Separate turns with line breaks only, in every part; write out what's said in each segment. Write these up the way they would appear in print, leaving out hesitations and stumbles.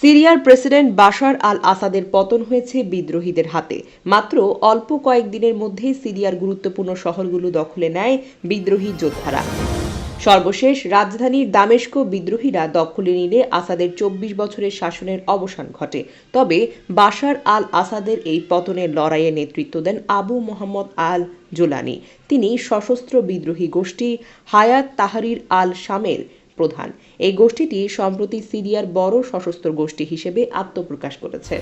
সিরিয়ার president Bashar আল আসাদের পতন হয়েছে বিদ্রোহীদের হাতে। মাত্র অল্প কয়েকদিনের মধ্যে সিরিয়ার গুরুত্বপূর্ণ শহরগুলো দখলে নেয় বিদ্রোহী যোদ্ধারা। সর্বশেষ রাজধানীর দামেস্ক বিদ্রোহীরা দখলে নিলে আসাদের ২৪ বছরের শাসনের অবসান ঘটে। তবে বাশার আল আসাদের এই পতনের লড়াইয়ে নেতৃত্ব দেন আবু মোহাম্মদ আল জোলানি। তিনি সশস্ত্র বিদ্রোহী গোষ্ঠী হায়াত তাহরির আল শামের প্রধান। এই গোষ্ঠীটি সম্প্রতি সিরিয়ার বড় সশস্ত্র গোষ্ঠী হিসেবে আত্মপ্রকাশ করেছে।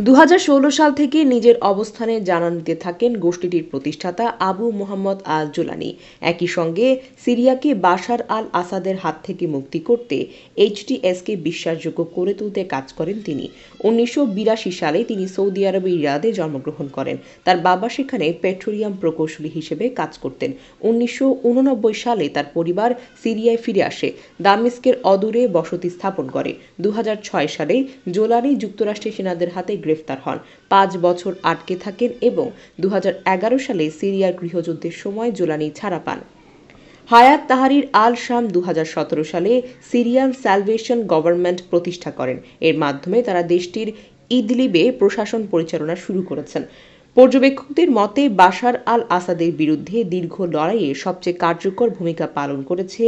২০১৬ সাল থেকে নিজের অবস্থানে জানান দিতে থাকেন গোষ্ঠীটির প্রতিষ্ঠাতা আবু মোহাম্মদ আল জোলানি। একই সঙ্গে সিরিয়াকে বাশার আল আসাদের হাত থেকে মুক্তি করতে এইচটিএসকে বিশ্বাসযোগ্য করে তুলতে কাজ করেন তিনি। ১৯৮২ সালে তিনি সৌদি আরবের রিয়াদে জন্মগ্রহণ করেন। তার বাবা সেখানে পেট্রোলিয়াম প্রকৌশলী হিসেবে কাজ করতেন। ১৯৮৯ সালে তার পরিবার সিরিয়ায় ফিরে আসে, দামেস্কের অদূরে বসতি স্থাপন করে। ২০০৬ সালে জোলানি যুক্তরাষ্ট্রের সেনাদের হাতে গ্রেফতার হন, ৫ বছর আটকে থাকেন এবং ২০১১ সালে সিরিয়ার গৃহযুদ্ধের সময় জোলানি ছাড়া পান। হায়াত তাহরির আল শাম ২০১৭ সালে সিরিয়ান স্যালভেশন গভর্নমেন্ট প্রতিষ্ঠা করেন। এর মাধ্যমে তারা দেশটির ইদলিবে প্রশাসন পরিচালনা শুরু করেছেন। পর্যবেক্ষকদের মতে বাশার আল আসাদের বিরুদ্ধে দীর্ঘ লড়াইয়ে সবচেয়ে কার্যকর ভূমিকা পালন করেছে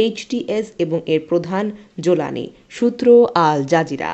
এইচটিএস এবং এর প্রধান জোলানি। সূত্র আল জাজিরা।